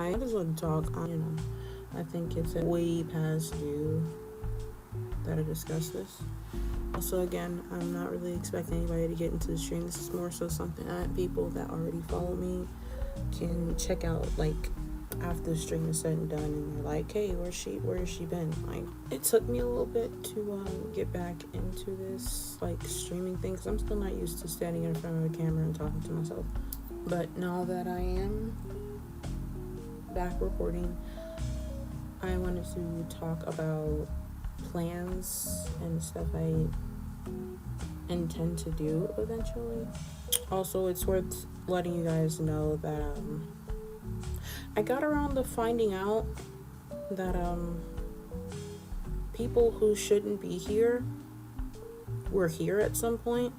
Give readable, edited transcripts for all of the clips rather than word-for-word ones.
I just want to talk on, I think it's way past due that I discuss this. Also, again, I'm not really expecting anybody to get into the stream. This is more so something that people that already follow me can check out, like, after the stream is said and done, and they're like, hey, where has she been? Like, it took me a little bit to get back into this, like, streaming thing, because I'm still not used to standing in front of a camera and talking to myself. But now that I am back recording, I wanted to talk about plans and stuff I intend to do eventually. Also, it's worth letting you guys know that I got around to finding out that people who shouldn't be here were here at some point.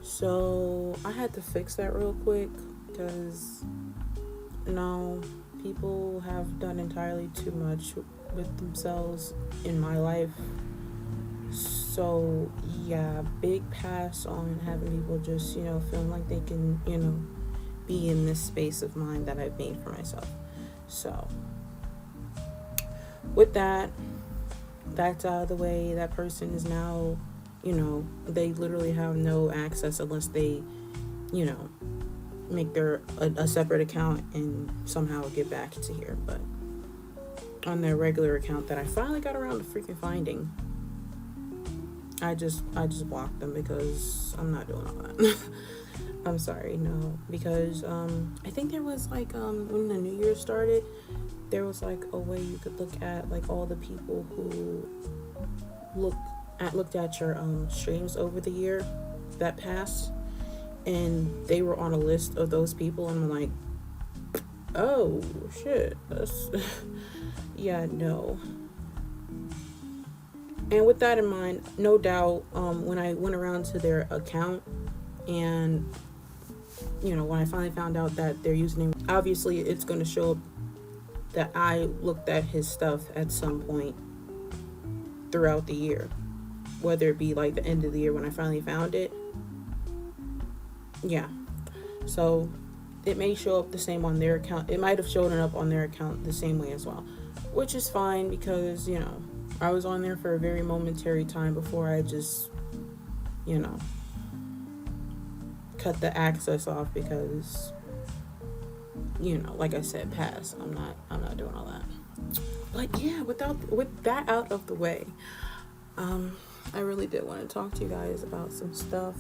So I had to fix that real quick, because no, people have done entirely too much with themselves in my life. So yeah, big pass on having people just, feeling like they can, be in this space of mine that I've made for myself. So with that's out of the way. That person is now, they literally have no access unless they, make their a separate account and somehow get back to here. But on their regular account that I finally got around to freaking finding, I just blocked them, because I'm not doing all that. I'm sorry, no, because I think there was like when the new year started, there was like a way you could look at like all the people who looked at your streams over the year that passed, and they were on a list of those people, and I'm like, oh shit, that's yeah, no. And with that in mind, no doubt, when I went around to their account and, when I finally found out that their username, obviously it's going to show up that I looked at his stuff at some point throughout the year, whether it be like the end of the year when I finally found it. Yeah. So it may show up the same on their account. It might have shown up on their account the same way as well, which is fine, because, I was on there for a very momentary time before I just, cut the access off, because, like I said, pass. I'm not doing all that. But yeah, with that out of the way, I really did want to talk to you guys about some stuff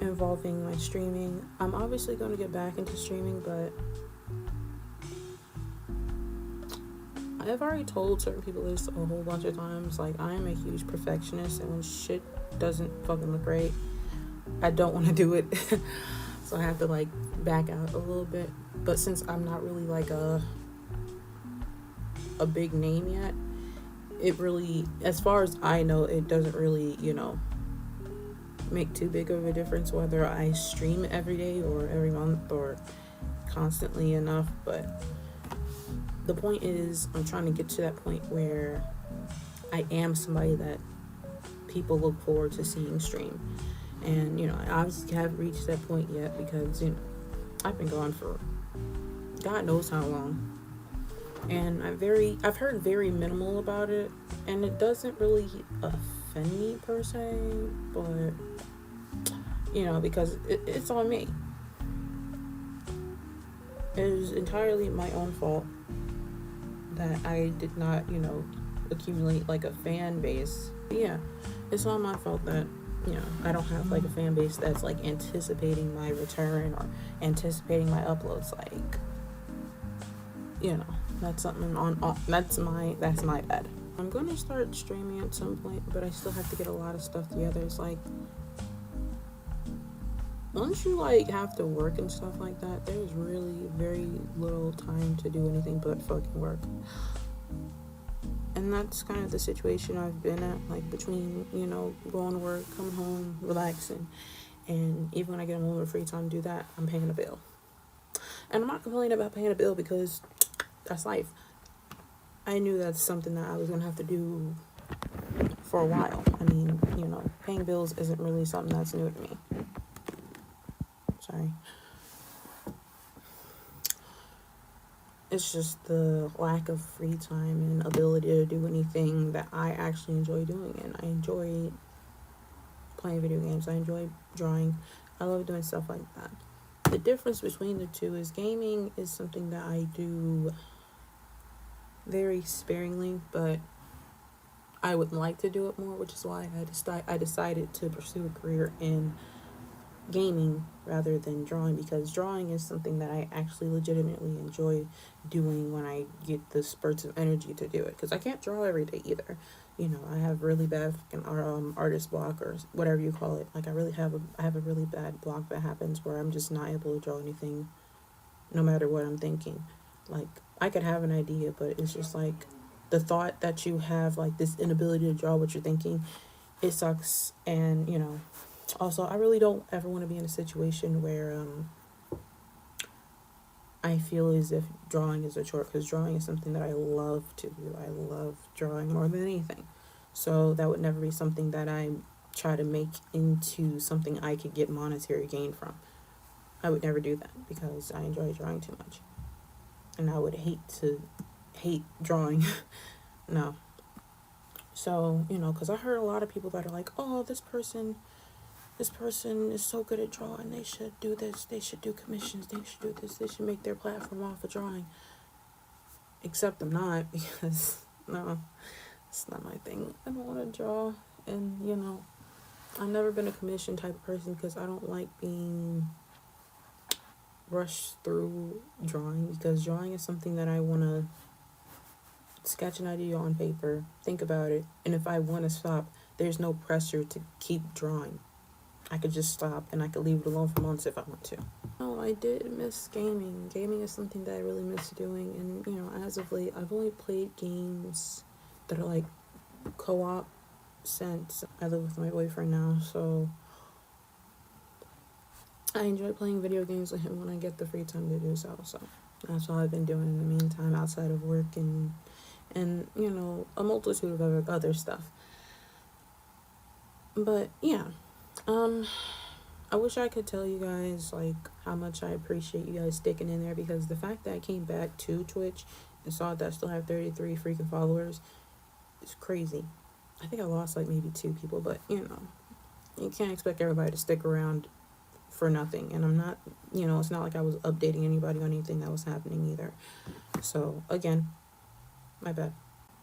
involving my streaming. I'm obviously going to get back into streaming, but I've already told certain people this a whole bunch of times. Like, I am a huge perfectionist, and when shit doesn't fucking look right, I don't want to do it. So I have to like back out a little bit. But since I'm not really like a big name yet, it really, as far as I know, it doesn't really, make too big of a difference whether I stream every day or every month or constantly enough. But the point is, I'm trying to get to that point where I am somebody that people look forward to seeing stream. And, I obviously haven't reached that point yet, because, I've been gone for God knows how long. And I've heard very minimal about it, and it doesn't really offend me per se, but, because it's on me. It is entirely my own fault that I did not, accumulate like a fan base. But yeah, it's all my fault that, I don't have like a fan base that's like anticipating my return or anticipating my uploads. Like, that's something that's my bad. I'm gonna start streaming at some point, but I still have to get a lot of stuff together. It's like, once you like have to work and stuff like that, there's really very little time to do anything but fucking work. And that's kind of the situation I've been at, like between, going to work, come home, relaxing, and even when I get a moment of free time to do that, I'm paying a bill. And I'm not complaining about paying a bill, because that's life. I knew that's something that I was going to have to do for a while. I mean, paying bills isn't really something that's new to me. Sorry. It's just the lack of free time and ability to do anything that I actually enjoy doing. And I enjoy playing video games. I enjoy drawing. I love doing stuff like that. The difference between the two is gaming is something that I do very sparingly, but I would like to do it more, which is why I decided to pursue a career in gaming rather than drawing, because drawing is something that I actually legitimately enjoy doing when I get the spurts of energy to do it, because I can't draw every day either. I have really bad fucking artist block, or whatever you call it. Like, I have a really bad block that happens where I'm just not able to draw anything no matter what I'm thinking. Like, I could have an idea, but it's just like the thought that you have, like this inability to draw what you're thinking, it sucks. And also, I really don't ever want to be in a situation where I feel as if drawing is a chore, because drawing is something that I love to do. I love drawing more than anything. So that would never be something that I try to make into something I could get monetary gain from. I would never do that because I enjoy drawing too much. And I would hate drawing. No. So, because I heard a lot of people that are like, oh, this person is so good at drawing, they should do this, they should do commissions, they should do this, they should make their platform off of drawing. Except I'm not, because no, it's not my thing. I don't want to draw. And I've never been a commission type of person because I don't like being rushed through drawing, because drawing is something that I want to sketch an idea on paper, think about it, and if I want to stop, there's no pressure to keep drawing. I could just stop and I could leave it alone for months if I want to. Oh, I did miss gaming. Gaming is something that I really miss doing, and as of late, I've only played games that are like co-op since I live with my boyfriend now, so I enjoy playing video games with him when I get the free time to do so. So that's all I've been doing in the meantime outside of work and a multitude of other stuff. But yeah, I wish I could tell you guys like how much I appreciate you guys sticking in there, because the fact that I came back to Twitch and saw that I still have 33 freaking followers is crazy. I think I lost like maybe 2 people, but you can't expect everybody to stick around for nothing. And I'm not, it's not like I was updating anybody on anything that was happening either. So again, my bad.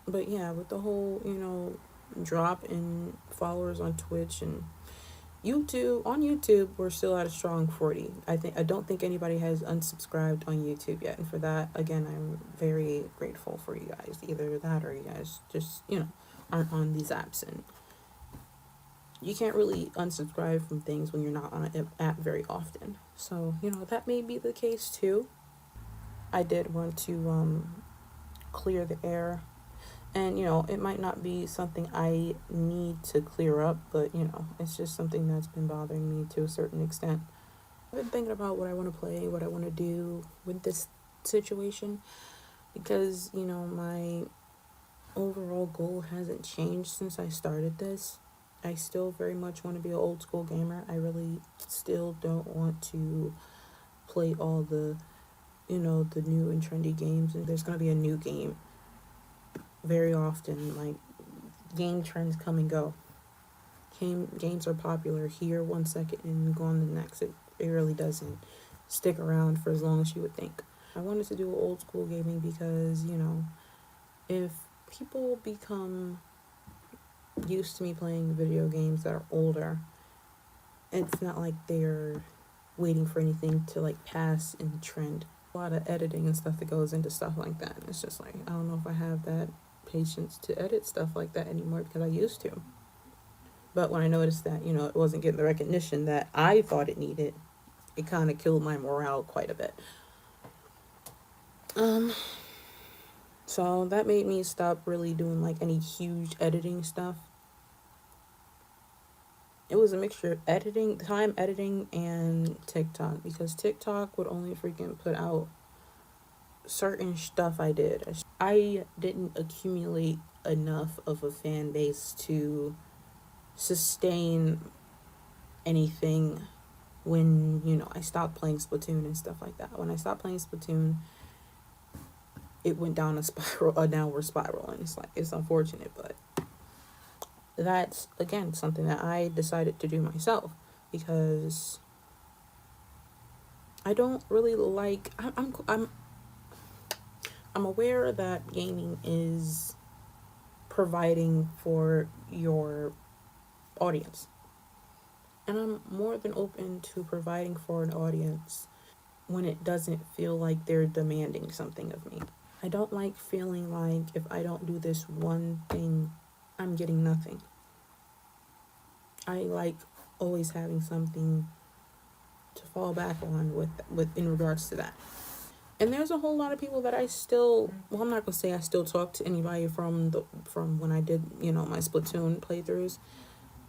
But yeah, with the whole, drop in followers on Twitch and YouTube, we're still at a strong 40. I don't think anybody has unsubscribed on YouTube yet, and for that, again, I'm very grateful for you guys. Either that or you guys just aren't on these apps, and you can't really unsubscribe from things when you're not on an app very often. So that may be the case too. I did want to clear the air. And, it might not be something I need to clear up, but, it's just something that's been bothering me to a certain extent. I've been thinking about what I want to play, what I want to do with this situation, because, my overall goal hasn't changed since I started this. I still very much want to be an old school gamer. I really still don't want to play all the, the new and trendy games. And there's going to be a new game very often. Like, game trends come and go. Games are popular here 1 second and go on the next. It really doesn't stick around for as long as you would think. I wanted to do old school gaming because, if people become used to me playing video games that are older, it's not like they're waiting for anything to like pass in trend. A lot of editing and stuff that goes into stuff like that. It's just like, I don't know if I have that patience to edit stuff like that anymore, because I used to. But when I noticed that, it wasn't getting the recognition that I thought it needed, it kind of killed my morale quite a bit. So that made me stop really doing like any huge editing stuff. It was a mixture of time editing, and TikTok, because TikTok would only freaking put out certain stuff I did. I didn't accumulate enough of a fan base to sustain anything when, I stopped playing Splatoon and stuff like that. When I stopped playing Splatoon, it went down a downward spiral, and it's unfortunate, but that's again something that I decided to do myself because I don't really like. I'm aware that gaming is providing for your audience, and I'm more than open to providing for an audience when it doesn't feel like they're demanding something of me. I don't like feeling like if I don't do this one thing, I'm getting nothing. I like always having something to fall back on with in regards to that. And there's a whole lot of people that I still, well, I'm not gonna say I still talk to anybody from when I did, my Splatoon playthroughs,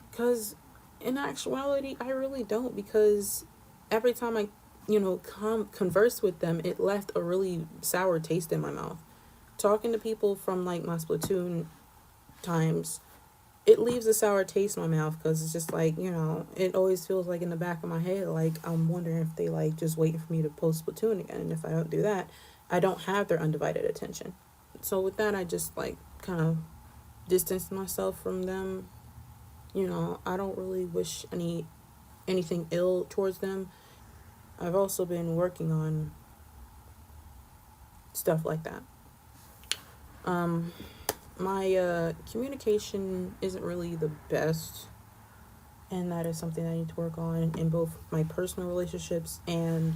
because in actuality I really don't, because every time I converse with them, it left a really sour taste in my mouth. Talking to people from like my Splatoon times, it leaves a sour taste in my mouth because it's just like, it always feels like in the back of my head, like I'm wondering if they like just waiting for me to post Splatoon again. And if I don't do that, I don't have their undivided attention. So with that, I just like kind of distance myself from them. I don't really wish anything ill towards them. I've also been working on stuff like that. My communication isn't really the best, and that is something I need to work on in both my personal relationships and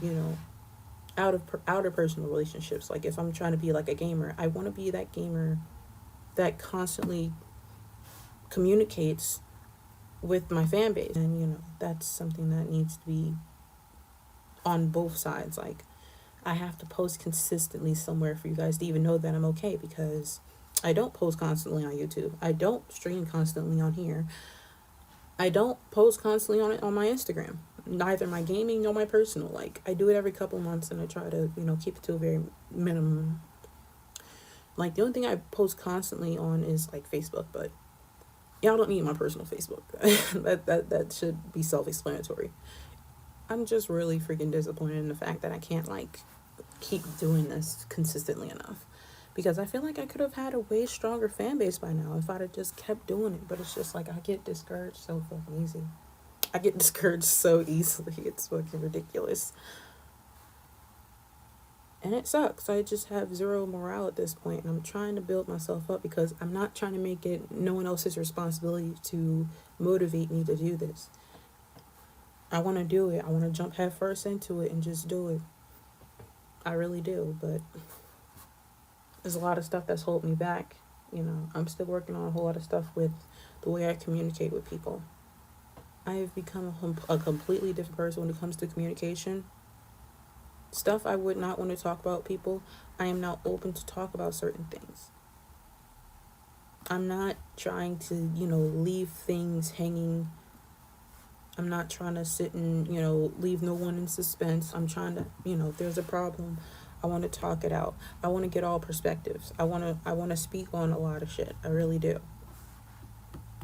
outer personal relationships. Like if I'm trying to be like a gamer, I want to be that gamer that constantly communicates with my fan base, and that's something that needs to be on both sides. Like I have to post consistently somewhere for you guys to even know that I'm okay, because I don't post constantly on YouTube. I don't stream constantly on here. I don't post constantly on my Instagram. Neither my gaming nor my personal. Like I do it every couple months, and I try to keep it to a very minimum. Like the only thing I post constantly on is like Facebook, but y'all don't need my personal Facebook. that should be self-explanatory. I'm just really freaking disappointed in the fact that I can't like keep doing this consistently enough, because I feel like I could have had a way stronger fan base by now if I'd have just kept doing it. But it's just like I get discouraged so fucking easy. I get discouraged so easily. It's fucking ridiculous. And it sucks. I just have zero morale at this point, and I'm trying to build myself up because I'm not trying to make it no one else's responsibility to motivate me to do this. I want to do it. I want to jump headfirst into it and just do it. I really do, but there's a lot of stuff that's holding me back. I'm still working on a whole lot of stuff with the way I communicate with people. I have become a completely different person when it comes to communication. Stuff I would not want to talk about with people, I am now open to talk about certain things. I'm not trying to, leave things hanging. I'm not trying to sit and, leave no one in suspense. I'm trying to, if there's a problem, I want to talk it out. I want to get all perspectives. I want to speak on a lot of shit. I really do.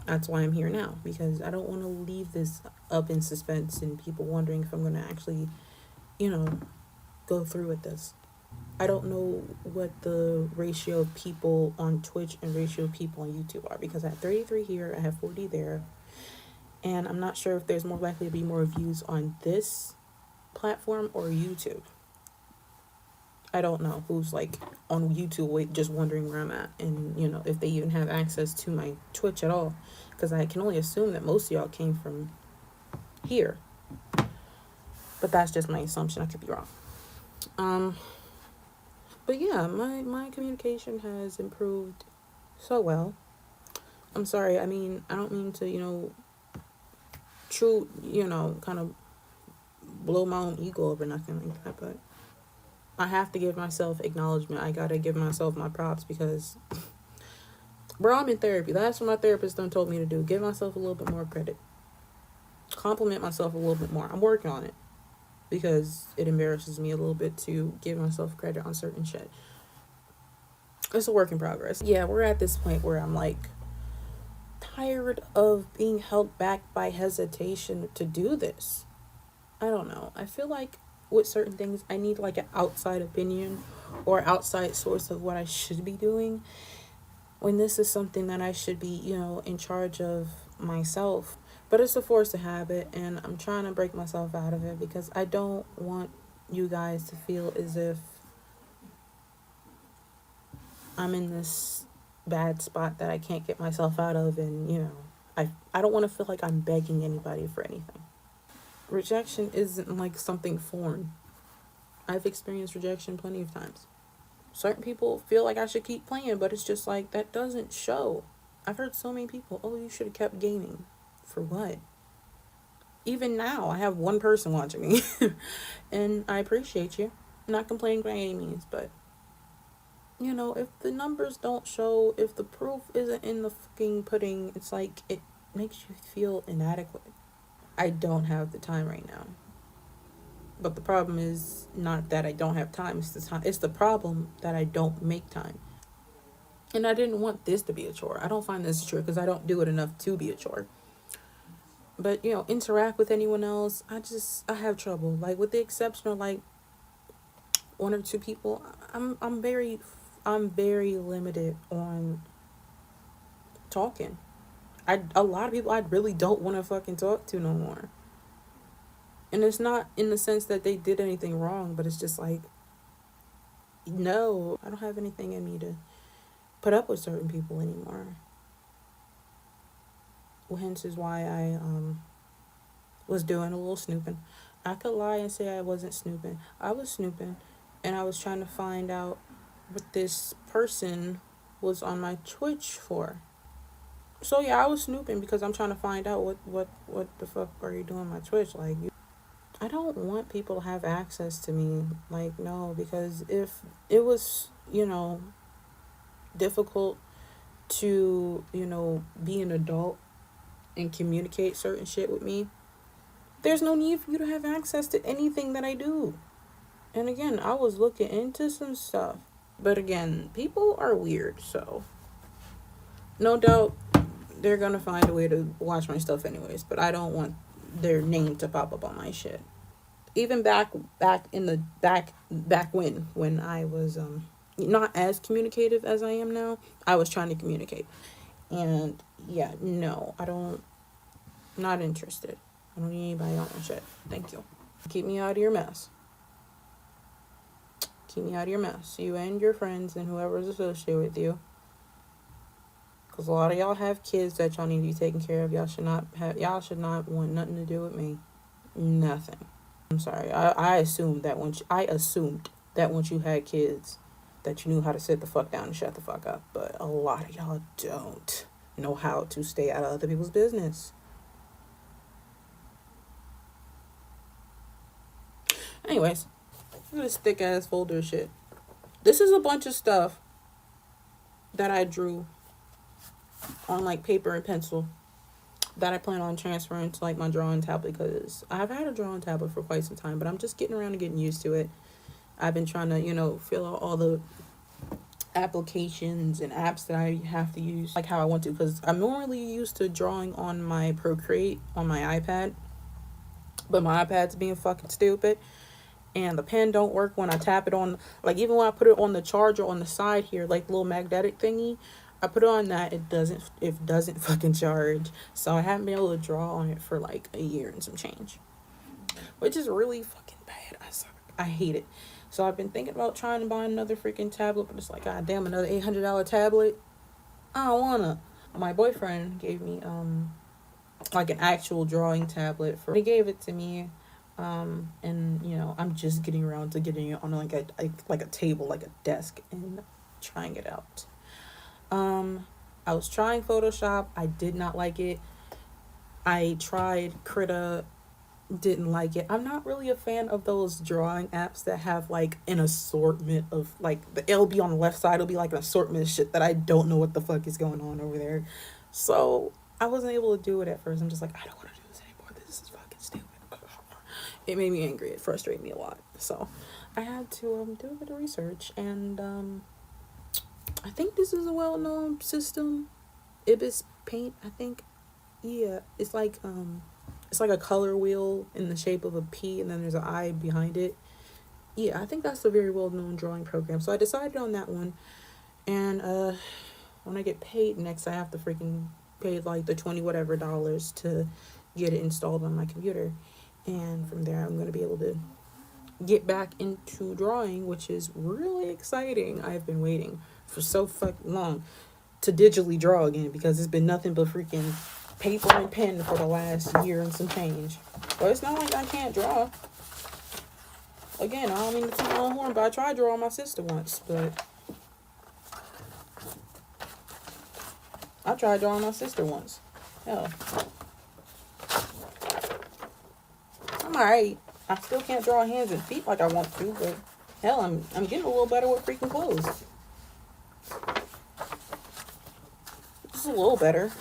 That's why I'm here now, because I don't want to leave this up in suspense and people wondering if I'm going to actually, go through with this. I don't know what the ratio of people on Twitch and ratio of people on YouTube are, because I have 33 here, I have 40 there, and I'm not sure if there's more likely to be more views on this platform or YouTube. I don't know who's like on YouTube just wondering where I'm at, and if they even have access to my Twitch at all, because I can only assume that most of y'all came from here, but that's just my assumption. I could be wrong. But yeah, my communication has improved so well. I'm sorry, I don't mean to, kind of blow my own ego over nothing like that, but I have to give myself acknowledgement. I gotta give myself my props, because, bro, I'm in therapy. That's what my therapist done told me to do. Give myself a little bit more credit. Compliment myself a little bit more. I'm working on it, because it embarrasses me a little bit to give myself credit on certain shit. It's a work in progress. Yeah, we're at this point where I'm like tired of being held back by hesitation to do this. I don't know. I feel like with certain things, I need like an outside opinion or outside source of what I should be doing, when this is something that I should be, in charge of myself. But it's a force of habit, and I'm trying to break myself out of it because I don't want you guys to feel as if I'm in this bad spot that I can't get myself out of, and I don't want to feel like I'm begging anybody for anything. Rejection isn't like something foreign. I've experienced rejection plenty of times. Certain people feel like I should keep playing, but it's just like, that doesn't show. I've heard so many people, oh, you should have kept gaming. For what? Even now, I have one person watching me. And I appreciate you. I'm not complaining by any means, but if the numbers don't show, if the proof isn't in the fucking pudding, it's like, it makes you feel inadequate. I don't have the time right now. But the problem is not that I don't have time. It's the problem that I don't make time. And I didn't want this to be a chore. I don't find this a chore because I don't do it enough to be a chore. But, interact with anyone else, I have trouble. Like, with the exception of, like, one or two people, I'm very limited on talking. A lot of people I really don't want to fucking talk to no more. And it's not in the sense that they did anything wrong, but it's just like, no, I don't have anything in me to put up with certain people anymore. Well, hence is why I was doing a little snooping. I could lie and say I wasn't snooping. I was snooping, and I was trying to find out what this person was on my Twitch for. So yeah, I was snooping because I'm trying to find out what the fuck are you doing on my Twitch. Like, I don't want people to have access to me. Like, no, because if it was, difficult to, be an adult and communicate certain shit with me, there's no need for you to have access to anything that I do. And again, I was looking into some stuff. But again, people are weird, so no doubt they're gonna find a way to watch my stuff anyways. But I don't want their name to pop up on my shit. Even back when I was not as communicative as I am now, I was trying to communicate. And yeah, no, not interested. I don't need anybody on my shit. Thank you. Keep me out of your mess. Keep me out of your mess. You and your friends and whoever's associated with you. Because a lot of y'all have kids that y'all need to be taking care of. Y'all should not want nothing to do with me. Nothing. I'm sorry. I assumed that once you had kids, that you knew how to sit the fuck down and shut the fuck up. But a lot of y'all don't know how to stay out of other people's business. Anyways, look at this thick ass folder of shit. This is a bunch of stuff that I drew on like paper and pencil that I plan on transferring to like my drawing tablet, because I've had a drawing tablet for quite some time, but I'm just getting around to getting used to it. I've been trying to, fill out all the applications and apps that I have to use like how I want to, because I'm normally used to drawing on my Procreate on my iPad, but my iPad's being fucking stupid, and the pen don't work when I tap it on, like, even when I put it on the charger on the side here, like little magnetic thingy, I put it on that, it doesn't fucking charge. So I haven't been able to draw on it for like a year and some change, which is really fucking bad. I hate it. So I've been thinking about trying to buy another freaking tablet, but it's like, god damn, another $800 tablet. I don't wanna. My boyfriend gave me like an actual drawing tablet he gave it to me, and I'm just getting around to getting it on like a table, like a desk, and trying it out. I was trying Photoshop. I did not like it. I tried Krita, didn't like it. I'm not really a fan of those drawing apps that have like an assortment of, like, it'll be on the left side, it'll be like an assortment of shit that I don't know what the fuck is going on over there. So I wasn't able to do it at first. I'm just like, I don't want to do this anymore. This is fucking stupid. It made me angry. It frustrated me a lot. So I had to do a bit of research, and I think this is a well-known system. Ibis Paint, I think. Yeah, it's like It's like a color wheel in the shape of a P, and then there's an I behind it. Yeah, I think that's a very well known drawing program. So I decided on that one, and when I get paid next, I have to freaking pay like the 20 whatever dollars to get it installed on my computer, and from there I'm gonna be able to get back into drawing, which is really exciting. I've been waiting for so fucking long to digitally draw again because it's been nothing but freaking paper and pen for the last year and some change. But it's not like I can't draw. Again, I don't mean to toot my own horn, but I tried drawing my sister once. Hell, I'm alright. I still can't draw hands and feet like I want to, but hell, I'm getting a little better with freaking clothes. Just a little better.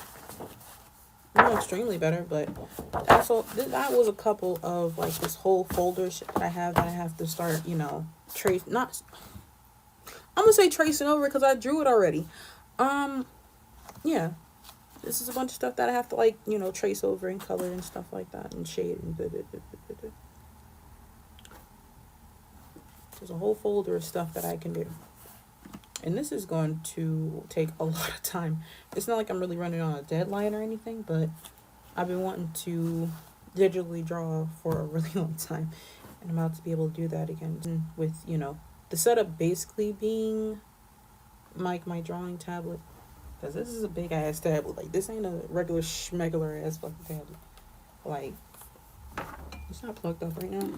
Not extremely better, but that was a couple of like this whole folder shit that I have to start, trace, not, I'm gonna say tracing over because I drew it already. Yeah, this is a bunch of stuff that I have to like, trace over and color and stuff like that and shade and blah, blah, blah, blah, blah. There's a whole folder of stuff that I can do. And this is going to take a lot of time. It's not like I'm really running on a deadline or anything, but I've been wanting to digitally draw for a really long time. And I'm about to be able to do that again with, the setup basically being my drawing tablet. Because this is a big ass tablet. Like, this ain't a regular schmegular ass fucking tablet. Like, it's not plugged up right now.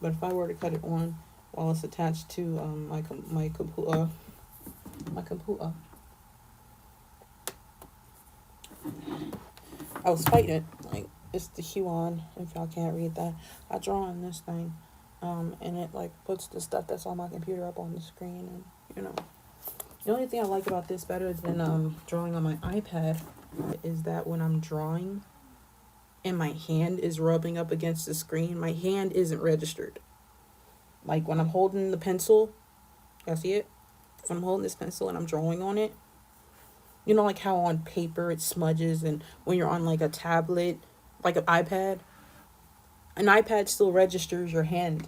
But if I were to cut it on while it's attached to my computer. I was fighting it. Like, it's the Huon, if y'all can't read that. I draw on this thing. And it like puts the stuff that's on my computer up on the screen, and the only thing I like about this better than drawing on my iPad is that when I'm drawing and my hand is rubbing up against the screen, my hand isn't registered. Like when I'm holding the pencil, y'all see it? When I'm holding this pencil and I'm drawing on it, like how on paper it smudges, and when you're on like a tablet, like an iPad still registers your hand.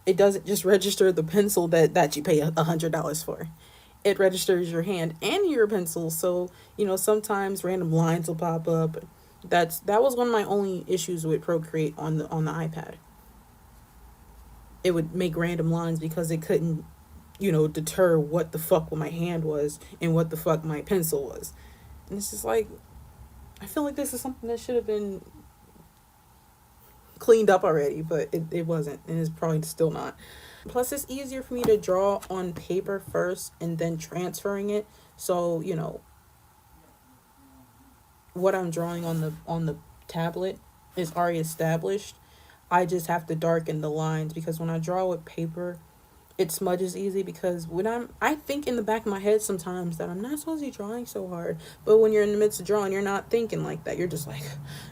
It doesn't just register the pencil that you pay $100 for. It registers your hand and your pencil. So, sometimes random lines will pop up. That was one of my only issues with Procreate on the iPad. It would make random lines because it couldn't, deter what the fuck my hand was and what the fuck my pencil was. And it's just like, I feel like this is something that should have been cleaned up already, but it wasn't, and it's probably still not. Plus, it's easier for me to draw on paper first and then transferring it. So, what I'm drawing on the tablet is already established. I just have to darken the lines, because when I draw with paper, it smudges easy, because I think in the back of my head sometimes that I'm not supposed to be drawing so hard. But when you're in the midst of drawing, you're not thinking like that. You're just like,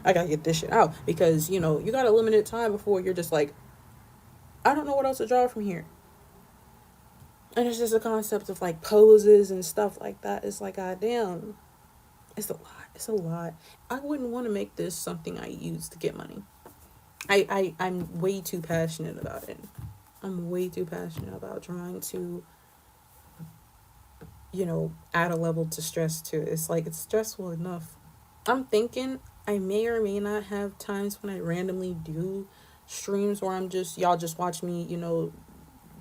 I gotta get this shit out, because, you got a limited time before you're just like, I don't know what else to draw from here. And it's just a concept of like poses and stuff like that. It's like, goddamn, it's a lot. It's a lot. I wouldn't want to make this something I use to get money. I'm way too passionate about it. I'm way too passionate about trying to, add a level to stress to it. It's like, it's stressful enough. I'm thinking I may or may not have times when I randomly do streams where y'all just watch me,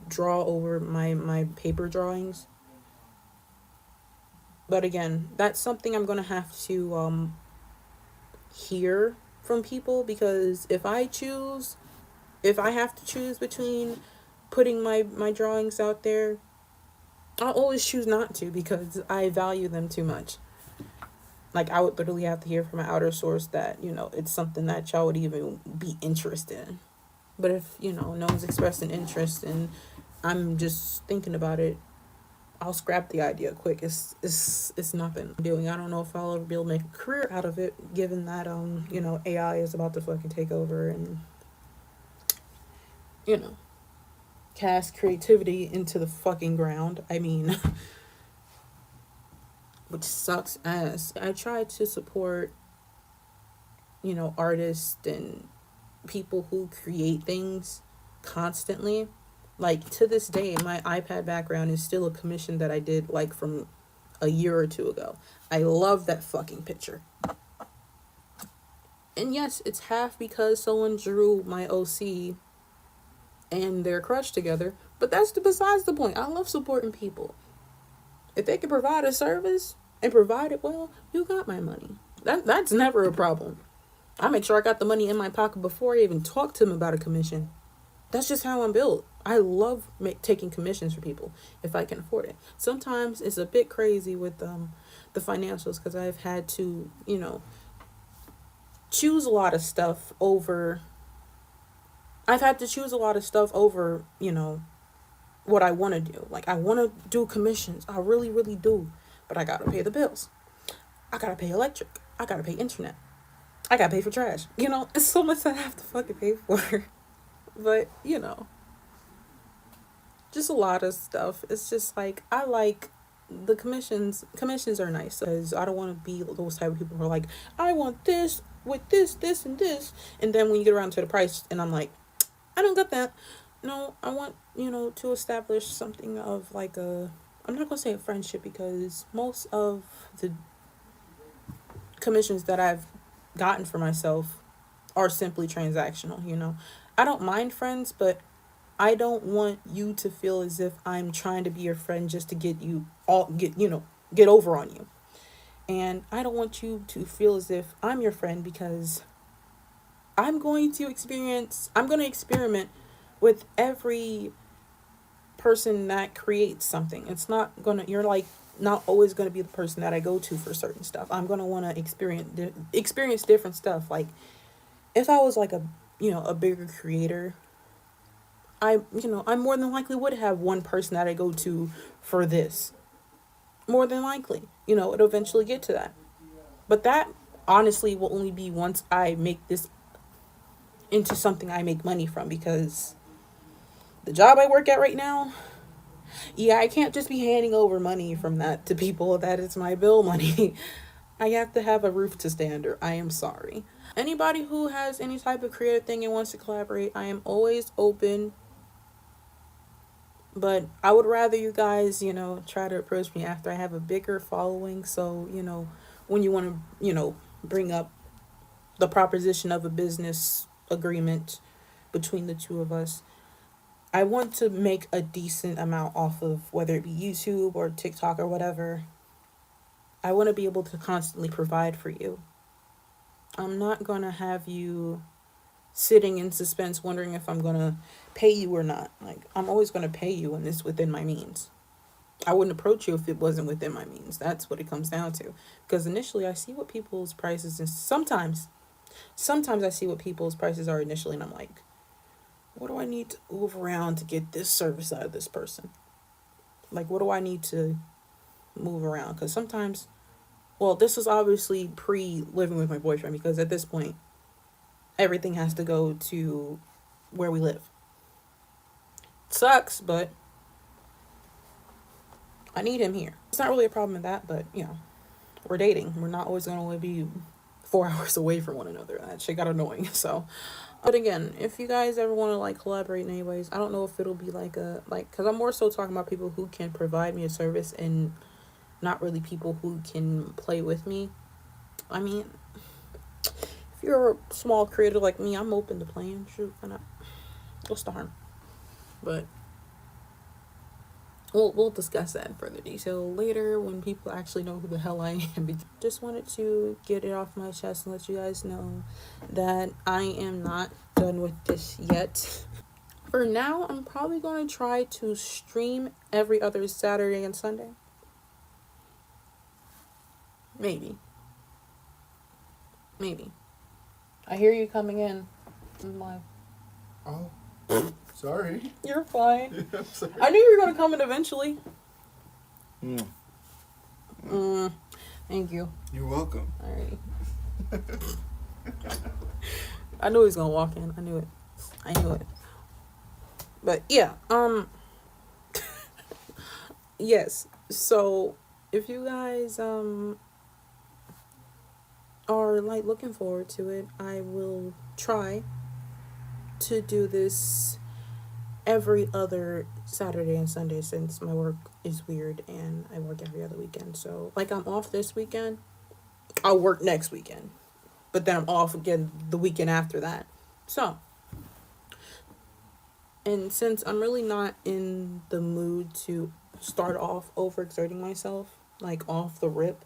draw over my paper drawings. But again, that's something I'm going to have to hear from people, because if I have to choose between putting my drawings out there, I'll always choose not to, because I value them too much. Like, I would literally have to hear from an outer source that, it's something that y'all would even be interested in. But if, no one's expressed an interest and I'm just thinking about it, I'll scrap the idea quick. It's nothing I'm doing. I don't know if I'll ever be able to make a career out of it, given that AI is about to fucking take over and cast creativity into the fucking ground. I mean, which sucks ass. I try to support artists and people who create things constantly. Like, to this day, my iPad background is still a commission that I did like from a year or two ago. I love that fucking picture. And yes, it's half because someone drew my OC and their crush together, but that's besides the point. I love supporting people. If they can provide a service and provide it well, you got my money. That's never a problem. I make sure I got the money in my pocket before I even talk to them about a commission. That's just how I'm built. I love taking commissions for people if I can afford it. Sometimes it's a bit crazy with the financials because I've had to, choose a lot of stuff over. I've had to choose a lot of stuff over, what I want to do. Like, I want to do commissions. I really, really do. But I got to pay the bills. I got to pay electric. I got to pay internet. I got to pay for trash. It's so much I have to fucking pay for. But, just a lot of stuff. It's just like, I like the commissions. Commissions are nice because I don't want to be those type of people who are like, I want this with this, this, and this. And then when you get around to the price and I'm like, I don't got that. No, I want, to establish something of like I'm not going to say a friendship because most of the commissions that I've gotten for myself are simply transactional. I don't mind friends, but I don't want you to feel as if I'm trying to be your friend just to get over on you. And I don't want you to feel as if I'm your friend because I'm going to experiment with every person that creates something. You're like not always going to be the person that I go to for certain stuff. I'm going to want to experience different stuff. Like, if I was like a bigger creator, I more than likely would have one person that I go to for this. More than likely, it'll eventually get to that. But that honestly will only be once I make this into something I make money from, because the job I work at right now, I can't just be handing over money from that to people. That is my bill money. I have to have a roof to stay under. I am sorry. Anybody who has any type of creative thing and wants to collaborate, I am always open. But I would rather you guys, try to approach me after I have a bigger following. So, when you want to, bring up the proposition of a business agreement between the two of us, I want to make a decent amount off of whether it be YouTube or TikTok or whatever. I want to be able to constantly provide for you. I'm not going to have you sitting in suspense wondering if I'm going to pay you or not. Like, I'm always going to pay you when it's within my means. I wouldn't approach you if it wasn't within my means. That's what it comes down to. Because initially I see what people's prices, and sometimes I see what people's prices are initially, and I'm like, what do I need to move around to get this service out of this person? Like, what do I need to move around? Because sometimes, this was obviously pre-living with my boyfriend, because at this point, everything has to go to where we live. Sucks, but I need him here. It's not really a problem in that, but, we're dating. We're not always going to be 4 hours away from one another. That shit got annoying, so. But again, if you guys ever want to, like, collaborate in any ways, I don't know if it'll be because I'm more so talking about people who can provide me a service and not really people who can play with me. I mean, if you're a small creator like me, I'm open to playing. Shoot, why not? What's the harm? But we'll discuss that in further detail later when people actually know who the hell I am. Just wanted to get it off my chest and let you guys know that I am not done with this yet. For now, I'm probably going to try to stream every other Saturday and Sunday. Maybe. I hear you coming in. I'm live. Oh, sorry. You're fine. I'm sorry. I knew you were going to come in eventually. Thank you. You're welcome. Alright. I knew he was going to walk in. I knew it. But yeah, yes. So if you guys are like looking forward to it, I will try to do this every other Saturday and Sunday, since my work is weird and I work every other weekend. So like I'm off this weekend, I'll work next weekend, but then I'm off again the weekend after that. So, and since I'm really not in the mood to start off overexerting myself, like off the rip,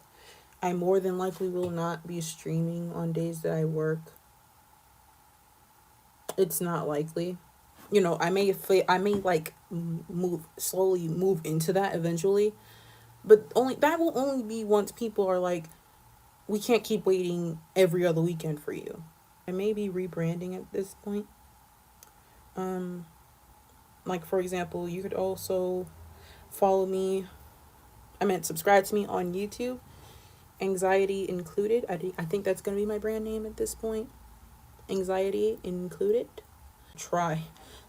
I more than likely will not be streaming on days that I work. It's not likely. You know, I may like slowly move into that eventually, but only that will only be once people are like, we can't keep waiting every other weekend for you. I may be rebranding at this point. Like for example, you could also follow me. Subscribe to me on YouTube. Anxiety Included. I think that's gonna be my brand name at this point. Anxiety Included. Try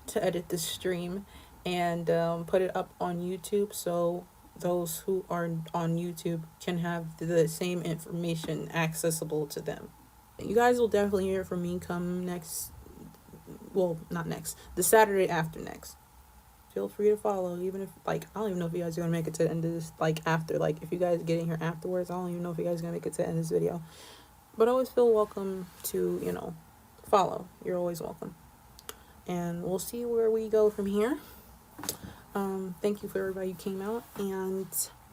to edit this stream and put it up on YouTube, so those who are on YouTube can have the same information accessible to them. You guys will definitely hear from me come next, well, not next, the Saturday after next. Feel free to follow, even if, like, I don't even know if you guys are going to make it to the end of this, like, after, like, if you guys get in here afterwards, I don't even know if you guys are going to make it to the end of this video. But always feel welcome to, you know, follow. You're always welcome. And we'll see where we go from here. Thank you for everybody who came out, and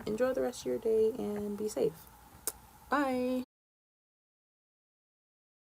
enjoy the rest of your day and be safe. Bye.